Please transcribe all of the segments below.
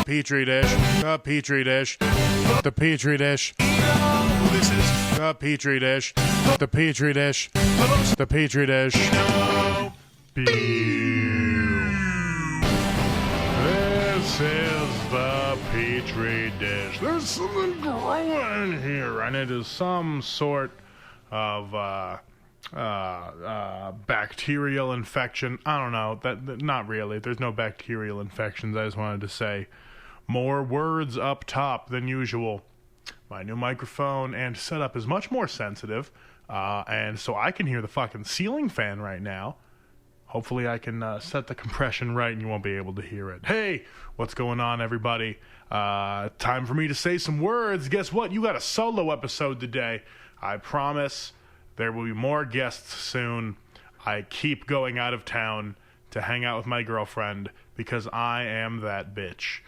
Petri dish, the Petri dish, the Petri dish. This is The Petri dish, the Petri dish, the Petri dish. This is the Petri dish. There's something growing in here, and it is some sort of bacterial infection. I don't know. That not really. There's no bacterial infections. I just wanted to say more words up top than usual. My new microphone and setup is much more sensitive, and so I can hear the fucking ceiling fan right now. Hopefully I can set the compression right and you won't be able to hear it. Hey, what's going on, everybody? Time for me to say some words. Guess what? You got a solo episode today. I promise there will be more guests soon. I keep going out of town to hang out with my girlfriend because I am that bitch.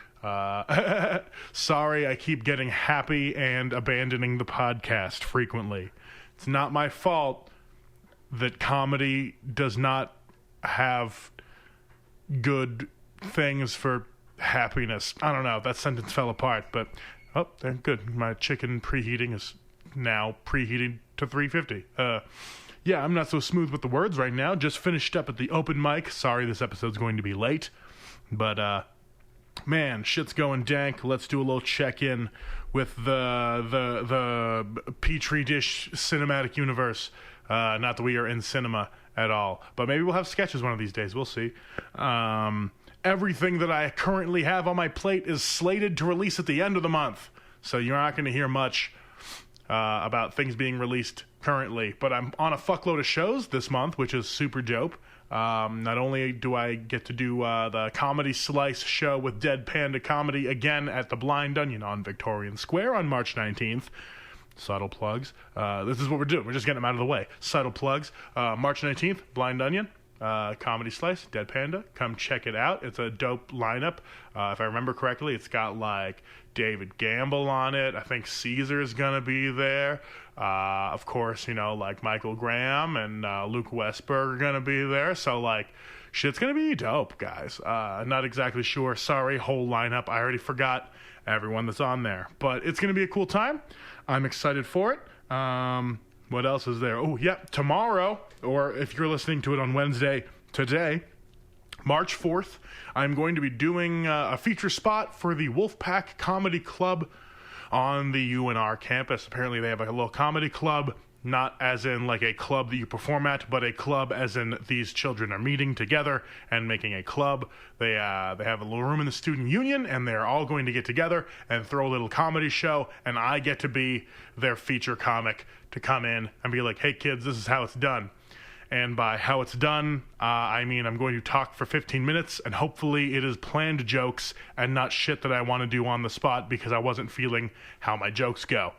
Sorry, I keep getting happy and abandoning the podcast frequently. It's not my fault that comedy does not have good things for happiness. I don't know. That sentence fell apart, but they're good. My chicken preheating is now preheating to 350. Yeah, I'm not so smooth with the words right now. Just finished up at the open mic. Sorry, this episode's going to be late, but man, shit's going dank. Let's do a little check-in with the Petri dish cinematic universe. Not that we are in cinema at all, but maybe we'll have sketches one of these days. We'll see. Everything that I currently have on my plate is slated to release at the end of the month, so you're not going to hear much about things being released currently. But I'm on a fuckload of shows this month, which is super dope. Not only do I get to do the Comedy Slice show with Dead Panda Comedy again at the Blind Onion on Victorian Square on March 19th. Subtle plugs. This is what we're doing. We're just getting them out of the way. Subtle plugs. March 19th, Blind Onion, Comedy Slice, Dead Panda. Come check it out. It's a dope lineup. If I remember correctly, it's got like David Gamble on it. I think Caesar's gonna be there. Of course, you know, like Michael Graham and Luke Westberg are gonna be there. So like, shit's gonna be dope, guys. Not exactly sure. Sorry, whole lineup. I already forgot everyone that's on there, but it's gonna be a cool time. I'm excited for it. What else is there? Oh, yeah, tomorrow, or if you're listening to it on Wednesday, today, March 4th, I'm going to be doing a feature spot for the Wolfpack Comedy Club on the UNR campus. Apparently they have like a little comedy club, not as in like a club that you perform at, but a club as in these children are meeting together and making a club. They have a little room in the student union, and they're all going to get together and throw a little comedy show, and I get to be their feature comic to come in and be like, hey kids, this is how it's done. And by how it's done, I mean I'm going to talk for 15 minutes, and hopefully it is planned jokes and not shit that I want to do on the spot because I wasn't feeling how my jokes go.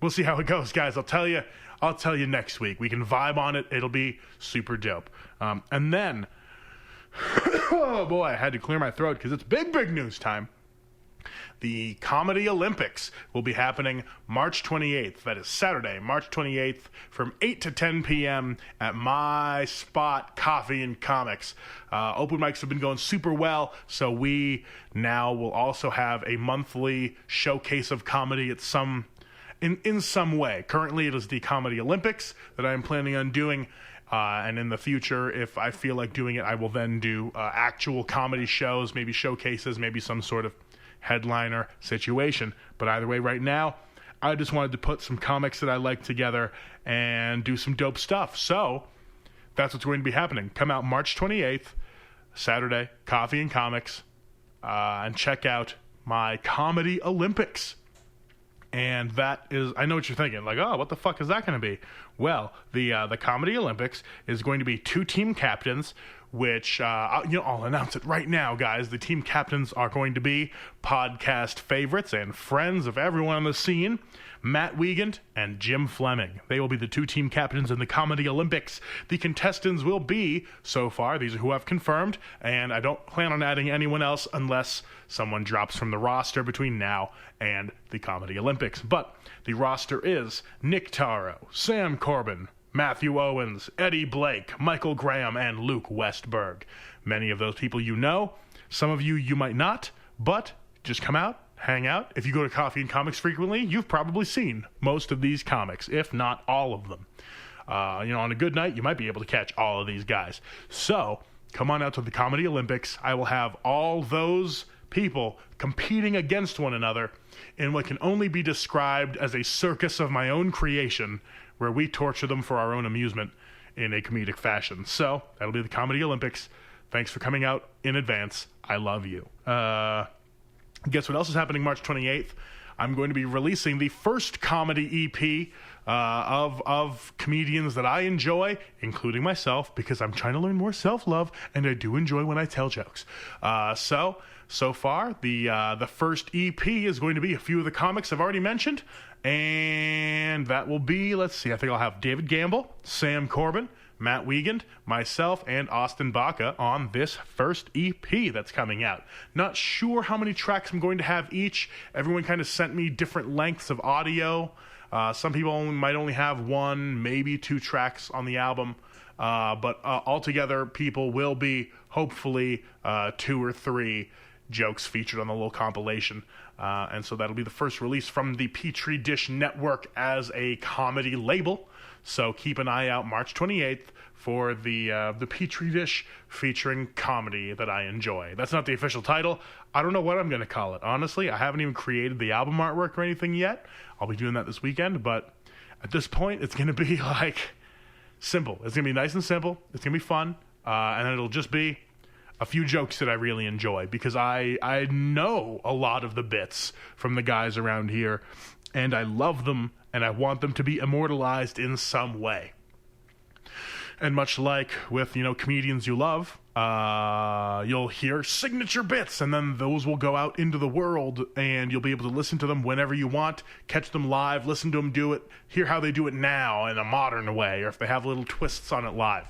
We'll see how it goes, guys. I'll tell you next week. We can vibe on it. It'll be super dope. And then, oh boy, I had to clear my throat because it's big news time. The Comedy Olympics will be happening March 28th. That is Saturday, March 28th from 8 to 10 p.m. at my spot, Coffee and Comics. Open mics have been going super well, so we now will also have a monthly showcase of comedy at in some way. Currently, it is the Comedy Olympics that I am planning on doing. And in the future, if I feel like doing it, I will then do actual comedy shows, maybe showcases, maybe some sort of headliner situation. But either way, right now, I just wanted to put some comics that I like together and do some dope stuff. So that's what's going to be happening. Come out March 28th, Saturday, Coffee and Comics, and check out my Comedy Olympics. And that is, I know what you're thinking, like, oh, what the fuck is that going to be? Well, the Comedy Olympics is going to be 2 team captains, which, I'll announce it right now, guys. The team captains are going to be podcast favorites and friends of everyone on the scene, Matt Wiegand and Jim Fleming. They will be the 2 team captains in the Comedy Olympics. The contestants will be, so far, these are who I've confirmed, and I don't plan on adding anyone else unless someone drops from the roster between now and the Comedy Olympics. But the roster is Nick Taro, Sam Corbin, Matthew Owens, Eddie Blake, Michael Graham, and Luke Westberg. Many of those people you know. Some of you might not, But just come out, hang out. If you go to Coffee and Comics frequently, you've probably seen most of these comics, if not all of them. On a good night, you might be able to catch all of these guys. So come on out to the Comedy Olympics. I will have all those people competing against one another in what can only be described as a circus of my own creation, where we torture them for our own amusement in a comedic fashion. So that'll be the Comedy Olympics. Thanks for coming out in advance. I love you. Guess what else is happening March 28th? I'm going to be releasing the first comedy EP of comedians that I enjoy, including myself, because I'm trying to learn more self-love, and I do enjoy when I tell jokes. So far, the first EP is going to be a few of the comics I've already mentioned, and that will be, let's see, I think I'll have David Gamble, Sam Corbin, Matt Wiegand, myself, and Austin Baca on this first EP that's coming out. Not sure how many tracks I'm going to have each. Everyone kind of sent me different lengths of audio. Some people might only have 1, maybe 2 tracks on the album. But altogether, people will be, hopefully, 2 or 3 jokes featured on the little compilation. And so that'll be the first release from the Petri Dish Network as a comedy label. So keep an eye out March 28th for the Petri Dish featuring comedy that I enjoy. That's not the official title. I don't know what I'm going to call it. Honestly, I haven't even created the album artwork or anything yet. I'll be doing that this weekend. But at this point, it's going to be like simple. It's going to be nice and simple. It's going to be fun. And it'll just be a few jokes that I really enjoy, because I know a lot of the bits from the guys around here, and I love them, and I want them to be immortalized in some way. And much like with, comedians you love, you'll hear signature bits, and then those will go out into the world, and you'll be able to listen to them whenever you want, catch them live, listen to them do it, hear how they do it now in a modern way, or if they have little twists on it live.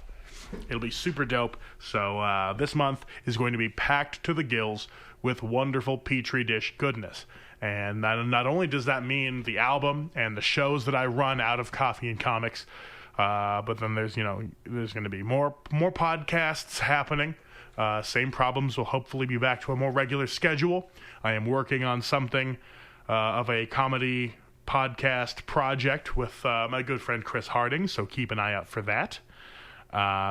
It'll be super dope. So this month is going to be packed to the gills with wonderful Petri Dish goodness. And not only does that mean the album and the shows that I run out of Coffee and Comics, but then there's going to be more podcasts happening. Same Problems will hopefully be back to a more regular schedule. I am working on something of a comedy podcast project with my good friend Chris Harding, so keep an eye out for that.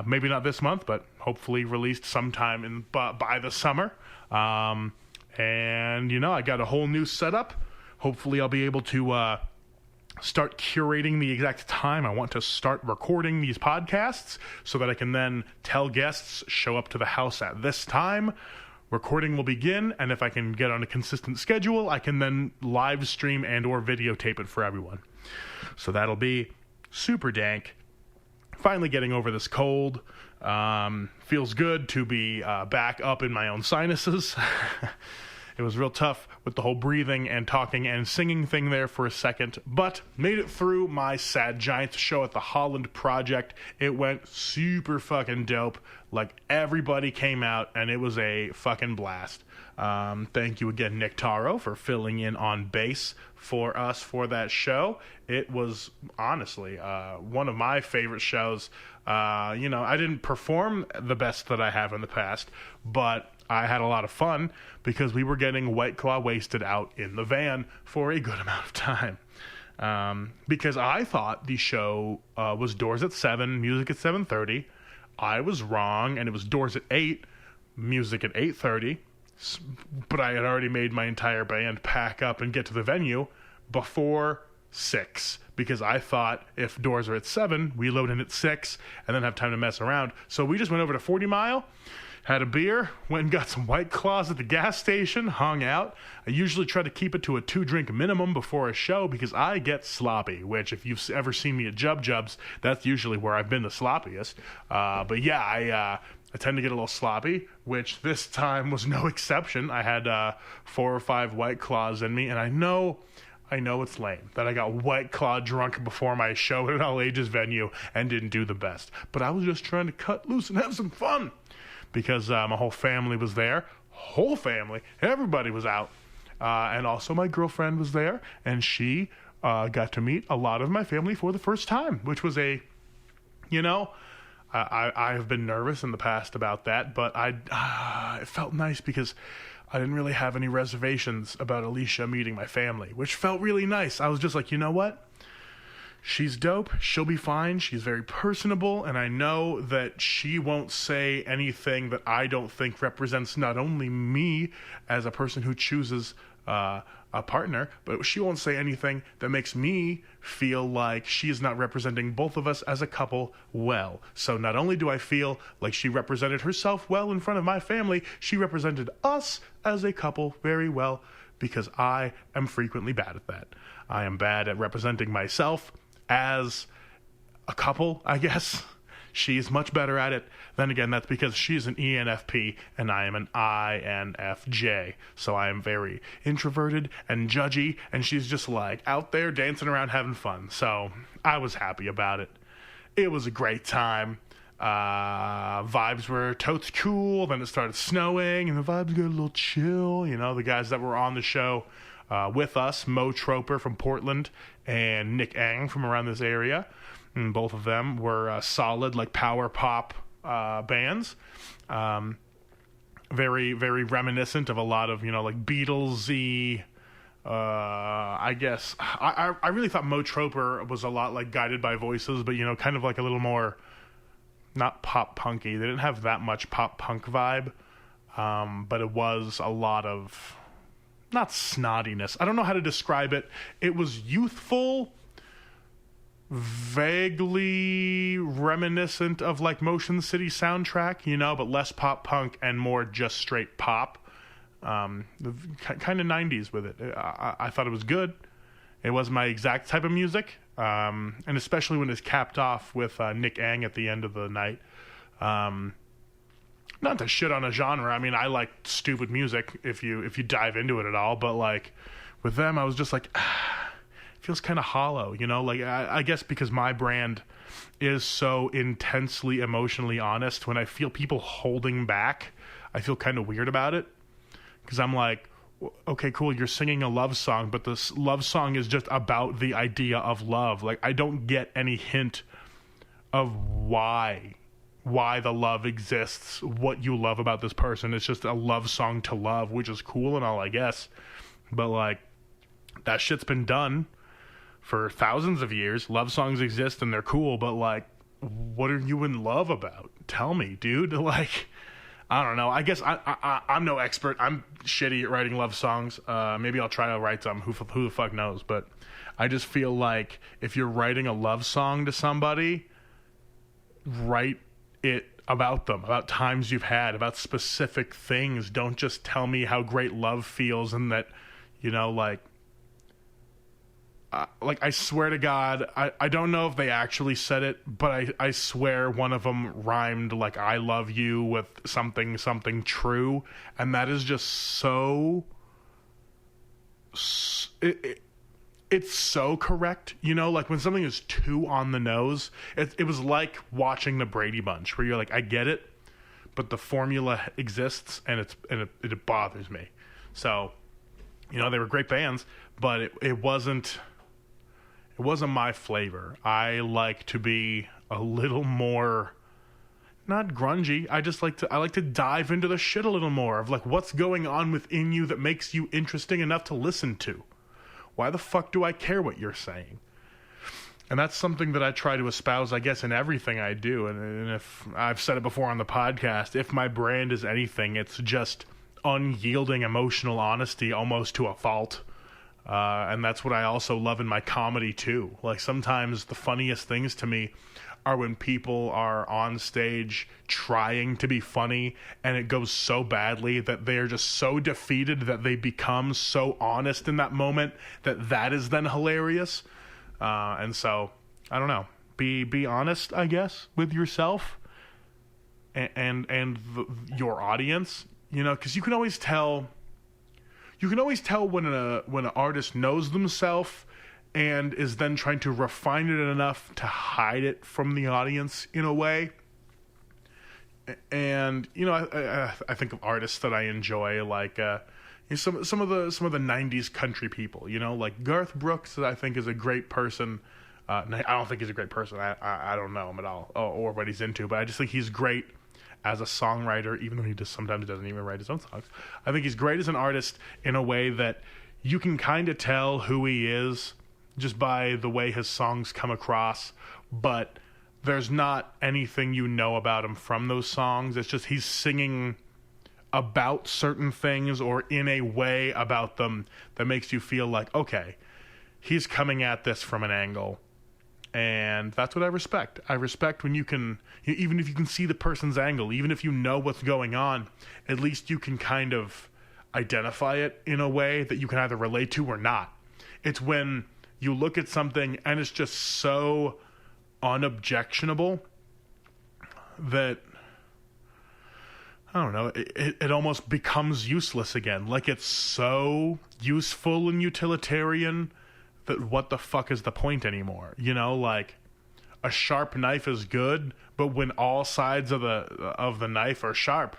Maybe not this month, but hopefully released sometime by the summer. And I got a whole new setup. Hopefully I'll be able to start curating the exact time I want to start recording these podcasts, so that I can then tell guests, show up to the house at this time. Recording will begin, and if I can get on a consistent schedule, I can then live stream and or videotape it for everyone. So that'll be super dank. Finally getting over this cold. Feels good to be back up in my own sinuses. It was real tough with the whole breathing and talking and singing thing there for a second, but made it through my Sad Giants show at the Holland Project. It went super fucking dope. Like, everybody came out, and it was a fucking blast. Thank you again, Nick Taro, for filling in on bass for us for that show. It was honestly one of my favorite shows. I didn't perform the best that I have in the past, but I had a lot of fun because we were getting White Claw wasted out in the van for a good amount of time. Because I thought the show was doors at 7, music at 7:30. I was wrong, and it was doors at 8, music at 8:30. But I had already made my entire band pack up and get to the venue before 6, because I thought if doors are at 7, we load in at 6 and then have time to mess around. So we just went over to 40 Mile, had a beer, went and got some White Claws at the gas station, hung out. I usually try to keep it to a 2-drink minimum before a show because I get sloppy, which if you've ever seen me at Jubs, that's usually where I've been the sloppiest. But yeah, I tend to get a little sloppy, which this time was no exception. I had 4 or 5 White Claws in me, and I know it's lame that I got White Claw drunk before my show at an all-ages venue and didn't do the best. But I was just trying to cut loose and have some fun because my whole family was there. Whole family. Everybody was out. And also my girlfriend was there, and she got to meet a lot of my family for the first time, which was I have been nervous in the past about that, but it felt nice because I didn't really have any reservations about Alicia meeting my family, which felt really nice. I was just like, you know what? She's dope. She'll be fine. She's very personable, and I know that she won't say anything that I don't think represents not only me as a person who chooses a partner, but she won't say anything that makes me feel like she is not representing both of us as a couple well. So not only do I feel like she represented herself well in front of my family, she represented us as a couple very well, because I am frequently bad at that. I am bad at representing myself as a couple, I guess. She's much better at it. Then again, that's because she's an ENFP and I am an INFJ. So I am very introverted and judgy, and she's just like out there dancing around having fun. So I was happy about it. It was a great time. Vibes were totes cool. Then it started snowing and the vibes got a little chill. You know, the guys that were on the show with us, Mo Troper from Portland and Nick Ang from around this area, and both of them were solid, like power pop bands. Very, very reminiscent of a lot of, you know, like Beatles-y. I guess I really thought Mo Troper was a lot like Guided by Voices, but, you know, kind of like a little more not pop punky. They didn't have that much pop punk vibe, but it was a lot of not snottiness. I don't know how to describe it. It was youthful, vaguely reminiscent of like Motion City soundtrack, you know, but less pop punk and more just straight pop. Kind of 90s with it. I thought it was good. It was my exact type of music, and especially when it's capped off with Nick Ang at the end of the night. Not to shit on a genre. I mean, I like stupid music if you dive into it at all, but like with them, I was just like, it feels kind of hollow, you know? Like I guess because my brand is so intensely emotionally honest, when I feel people holding back, I feel kind of weird about it, because I'm like, okay, cool, you're singing a love song, but this love song is just about the idea of love. Like, I don't get any hint of why the love exists, what you love about this person. It's just a love song to love, which is cool and all, I guess. But, like, that shit's been done for thousands of years. Love songs exist and they're cool, but, like, what are you in love about? Tell me, dude. Like, I don't know. I guess I'm no expert. I'm shitty at writing love songs. Maybe I'll try to write some. Who the fuck knows? But I just feel like if you're writing a love song to somebody, write it about them, about times you've had, about specific things. Don't just tell me how great love feels and that, you know, like I swear to God, I don't know if they actually said it, but I swear one of them rhymed like I love you with something true, and that is just so it's so correct, you know, like when something is too on the nose. It was like watching the Brady Bunch, where you're like, I get it, but the formula exists and it bothers me. So, you know, they were great bands, but it wasn't my flavor. I like to be a little more, not grungy. I like to dive into the shit a little more of like what's going on within you that makes you interesting enough to listen to. Why the fuck do I care what you're saying? And that's something that I try to espouse, I guess, in everything I do. And if I've said it before on the podcast, if my brand is anything, it's just unyielding emotional honesty almost to a fault. And that's what I also love in my comedy too. Like sometimes the funniest things to me are when people are on stage trying to be funny and it goes so badly that they're just so defeated that they become so honest in that moment that is then hilarious. And so I don't know, be honest, I guess, with yourself and your audience, you know, because you can always tell when an artist knows themselves and is then trying to refine it enough to hide it from the audience in a way. And you know, I think of artists that I enjoy, like some of the 90s country people, you know, like Garth Brooks, I think is a great person I don't think he's a great person. I don't know him at all or what he's into, but I just think he's great as a songwriter, even though he just sometimes doesn't even write his own songs. I think he's great as an artist in a way that you can kind of tell who he is just by the way his songs come across, but there's not anything you know about him from those songs. It's just he's singing about certain things or in a way about them that makes you feel like, okay, he's coming at this from an angle. And that's what I respect. I respect when you can, even if you can see the person's angle, even if you know what's going on, at least you can kind of identify it in a way that you can either relate to or not. It's when you look at something and it's just so unobjectionable that, I don't know, it almost becomes useless again. Like it's so useful and utilitarian that what the fuck is the point anymore? You know, like a sharp knife is good, but when all sides of the knife are sharp,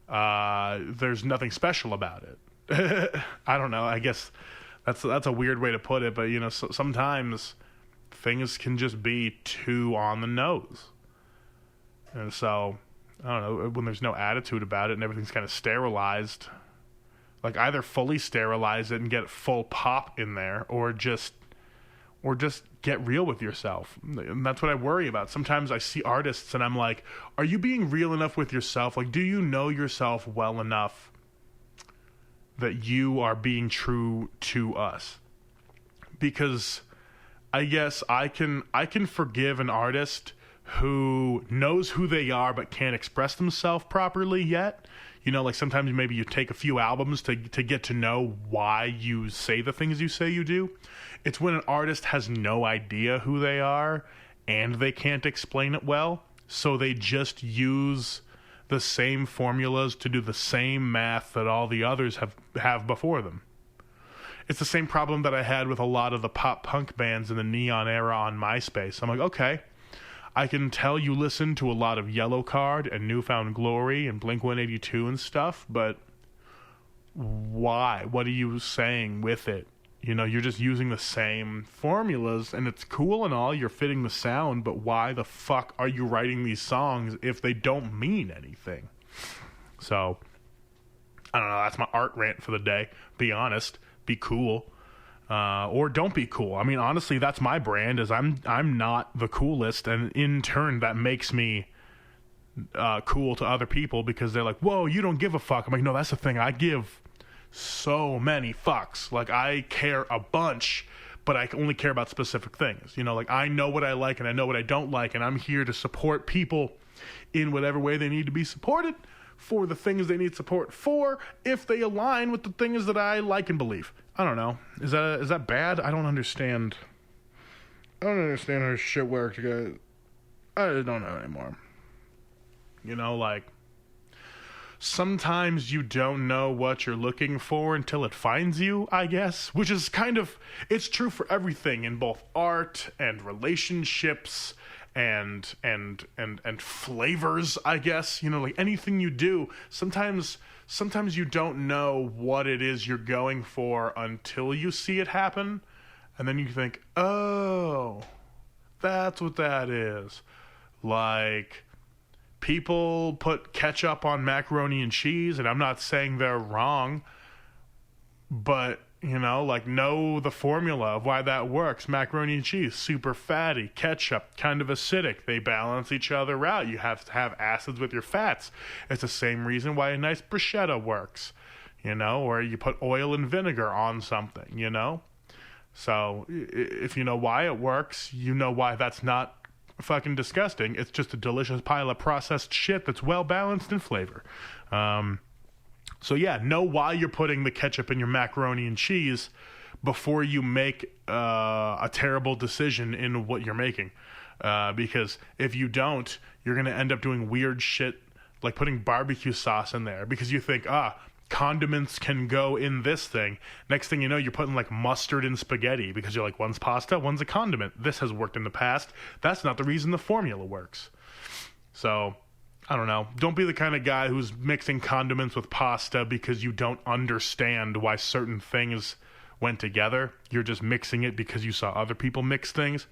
there's nothing special about it. I don't know. I guess that's a weird way to put it, but you know, sometimes things can just be too on the nose. And so, I don't know, when there's no attitude about it and everything's kind of sterilized, like either fully sterilize it and get full pop in there, or just get real with yourself. And that's what I worry about. Sometimes I see artists and I'm like, are you being real enough with yourself? Like, do you know yourself well enough that you are being true to us? Because I guess I can forgive an artist who knows who they are but can't express themselves properly yet. You know, like sometimes maybe you take a few albums to get to know why you say the things you say you do. It's when an artist has no idea who they are and they can't explain it well, so they just use the same formulas to do the same math that all the others have before them. It's the same problem that I had with a lot of the pop punk bands in the neon era on MySpace. I'm like, okay, I can tell you listen to a lot of Yellowcard and Newfound Glory and Blink-182 and stuff, but why? What are you saying with it? You know, you're just using the same formulas, and it's cool and all, you're fitting the sound, but why the fuck are you writing these songs if they don't mean anything? So, I don't know, that's my art rant for the day. Be honest, be cool. Or don't be cool. I mean, honestly, that's my brand, is I'm not the coolest, and in turn, that makes me cool to other people, because they're like, whoa, you don't give a fuck. I'm like, no, that's the thing, I give so many fucks. Like, I care a bunch, but I only care about specific things. You know, like, I know what I like and I know what I don't like, and I'm here to support people in whatever way they need to be supported for the things they need support for, if they align with the things that I like and believe. I don't know. Is that bad? I don't understand. I don't understand how shit works, guys. I don't know anymore. You know, like, sometimes you don't know what you're looking for until it finds you, I guess, which is kind of, it's true for everything in both art and relationships and flavors, I guess. You know, like anything you do, sometimes you don't know what it is you're going for until you see it happen, and then you think, oh, that's what that is. Like, people put ketchup on macaroni and cheese, and I'm not saying they're wrong, but, you know, like, know the formula of why that works. Macaroni and cheese, super fatty. Ketchup, kind of acidic. They balance each other out. You have to have acids with your fats. It's the same reason why a nice bruschetta works, you know, or you put oil and vinegar on something, you know? So, if you know why it works, you know why that's not fucking disgusting. It's just a delicious pile of processed shit that's well balanced in flavor. So yeah, know why you're putting the ketchup in your macaroni and cheese before you make a terrible decision in what you're making. Because if you don't, you're going to end up doing weird shit like putting barbecue sauce in there because you think, condiments can go in this thing. Next thing you know, you're putting like mustard in spaghetti because you're like, one's pasta, one's a condiment. This has worked in the past. That's not the reason the formula works. So, I don't know. Don't be the kind of guy who's mixing condiments with pasta because you don't understand why certain things went together. You're just mixing it because you saw other people mix things.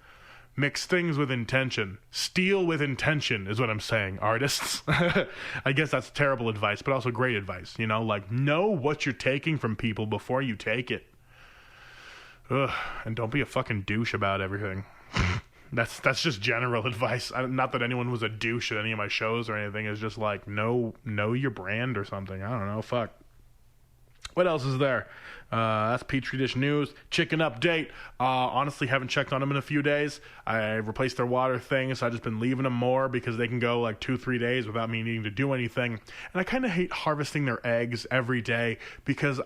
Mix things with intention. Steal with intention is what I'm saying, artists. I guess that's terrible advice, but also great advice. You know, like, know what you're taking from people before you take it. Ugh, and don't be a fucking douche about everything. That's just general advice. Not that anyone was a douche at any of my shows or anything. It's just like, know your brand or something. I don't know. Fuck. What else is there? That's Petri Dish News. Chicken update. Honestly, haven't checked on them in a few days. I replaced their water thing, so I've just been leaving them more because they can go like 2-3 days without me needing to do anything. And I kind of hate harvesting their eggs every day because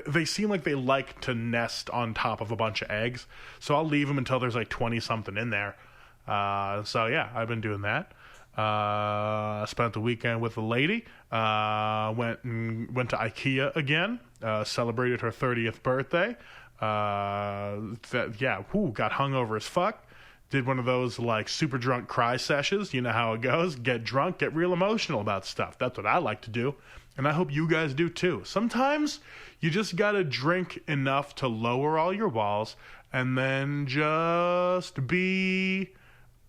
they seem like they like to nest on top of a bunch of eggs. So I'll leave them until there's like 20-something in there. So yeah, I've been doing that. Spent the weekend with a lady. Went to IKEA again. Celebrated her 30th birthday. Got hungover as fuck. Did one of those like super drunk cry sessions. You know how it goes. Get drunk, get real emotional about stuff. That's what I like to do. And I hope you guys do too. Sometimes you just gotta drink enough to lower all your walls and then just be,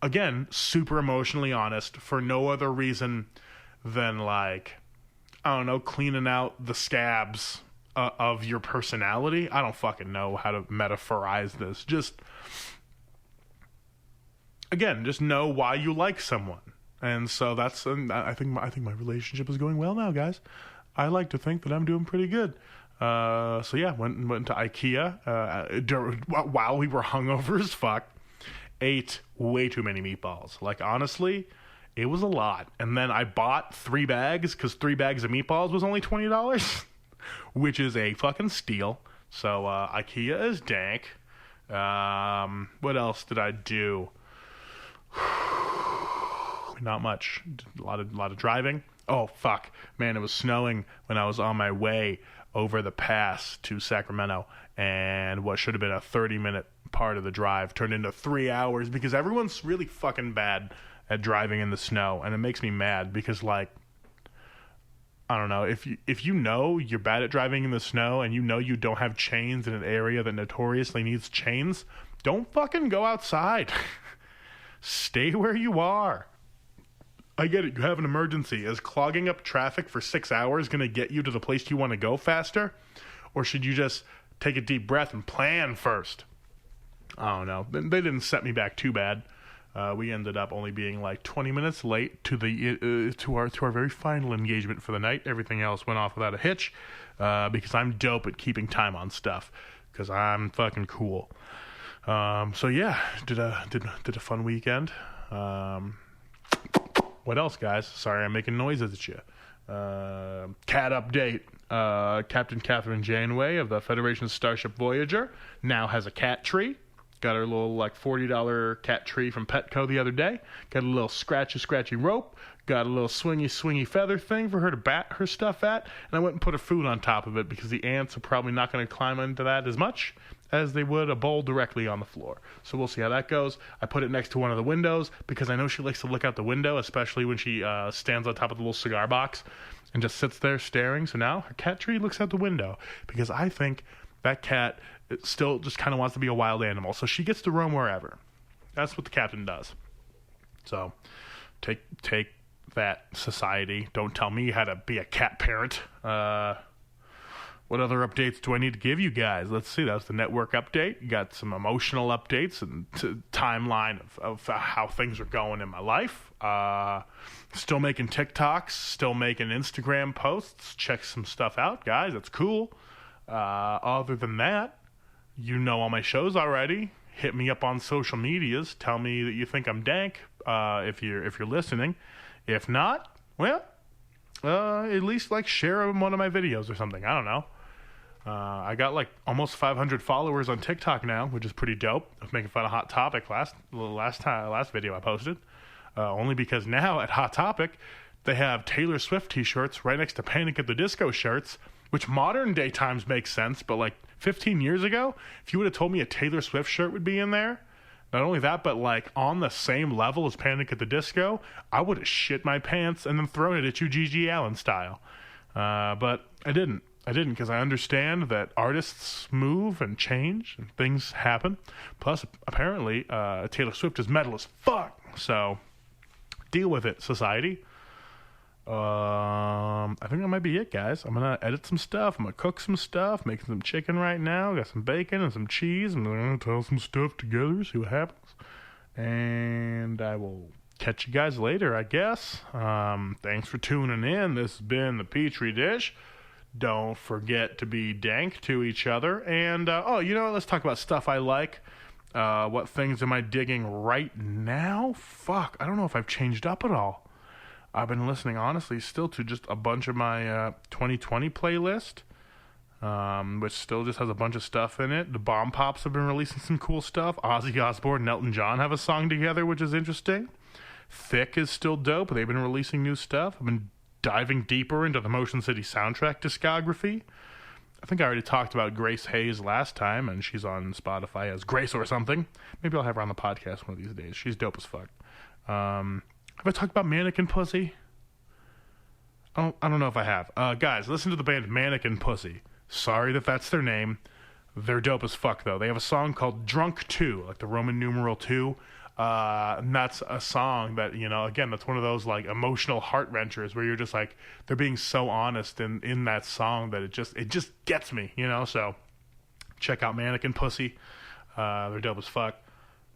again, super emotionally honest for no other reason than, like, I don't know, cleaning out the scabs of your personality. I don't fucking know how to metaphorize this. Just, again, just know why you like someone. And so that's, I think my relationship is going well now, guys. I like to think that I'm doing pretty good. So yeah, went to IKEA while we were hungover as fuck. Ate way too many meatballs. Like, honestly, it was a lot. And then I bought 3 bags because 3 bags of meatballs was only $20, which is a fucking steal. So IKEA is dank. What else did I do? Not much. A lot of driving. Oh fuck, man! It was snowing when I was on my way over the pass to Sacramento, and what should have been a 30-minute part of the drive turned into 3 hours because everyone's really fucking bad at driving in the snow, and it makes me mad because, like, I don't know, if you know you're bad at driving in the snow and you know you don't have chains in an area that notoriously needs chains, don't fucking go outside. Stay where you are. I get it, you have an emergency. Is clogging up traffic for 6 hours going to get you to the place you want to go faster? Or should you just take a deep breath and plan first? I don't know. They didn't set me back too bad. We ended up only being like 20 minutes late to our very final engagement for the night. Everything else went off without a hitch because I'm dope at keeping time on stuff because I'm fucking cool. So yeah, did a fun weekend. What else, guys? Sorry, I'm making noises at you. Cat update. Captain Catherine Janeway of the Federation Starship Voyager now has a cat tree. Got her little like $40 cat tree from Petco the other day. Got a little scratchy rope. Got a little swingy feather thing for her to bat her stuff at. And I went and put her food on top of it because the ants are probably not going to climb into that as much as they would a bowl directly on the floor. So we'll see how that goes. I put it next to one of the windows because I know she likes to look out the window, especially when she stands on top of the little cigar box and just sits there staring. So now her cat tree looks out the window because I think that cat still just kind of wants to be a wild animal. So she gets to roam wherever. That's what the captain does. So take that, society. Don't tell me how to be a cat parent. What other updates do I need to give you guys? Let's see. That was the network update. You got some emotional updates and timeline of how things are going in my life. Still making TikToks. Still making Instagram posts. Check some stuff out, guys. That's cool. Other than that, you know all my shows already. Hit me up on social medias. Tell me that you think I'm dank if you're listening. If not, well, at least like share one of my videos or something. I don't know. I got like almost 500 followers on TikTok now, which is pretty dope. I was making fun of Hot Topic last video I posted. Only because now at Hot Topic they have Taylor Swift t-shirts right next to Panic at the Disco shirts, which modern day times makes sense, but like 15 years ago, if you would have told me a Taylor Swift shirt would be in there, not only that, but like on the same level as Panic at the Disco, I would have shit my pants and then thrown it at you GG Allin style. But I didn't. I didn't, because I understand that artists move and change and things happen. Plus, apparently, Taylor Swift is metal as fuck. So, deal with it, society. I think that might be it, guys. I'm going to edit some stuff. I'm going to cook some stuff. Making some chicken right now. Got some bacon and some cheese. I'm going to tell some stuff together, see what happens. And I will catch you guys later, I guess. Thanks for tuning in. This has been the Petri Dish. Don't forget to be dank to each other. And, let's talk about stuff I like. What things am I digging right now? Fuck, I don't know if I've changed up at all. I've been listening, honestly, still to just a bunch of my 2020 playlist, which still just has a bunch of stuff in it. The Bomb Pops have been releasing some cool stuff. Ozzy Osbourne and Elton John have a song together, which is interesting. Thick is still dope. They've been releasing new stuff. I've been diving deeper into the Motion City soundtrack discography. I think I already talked about Grace Hayes last time, and she's on Spotify as Grace or something. Maybe I'll have her on the podcast one of these days. She's dope as fuck. Have I talked about Mannequin Pussy? I don't know if I have. Guys, listen to the band Mannequin Pussy. Sorry that that's their name. They're dope as fuck, though. They have a song called Drunk 2, like the Roman numeral 2. And that's a song that, again, that's one of those like emotional heart wrenchers where you're just like, they're being so honest in that song that it just gets me, so check out Mannequin Pussy. They're dope as fuck.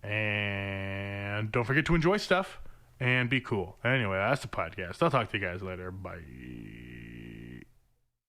And don't forget to enjoy stuff and be cool. Anyway, that's the podcast. I'll talk to you guys later. Bye.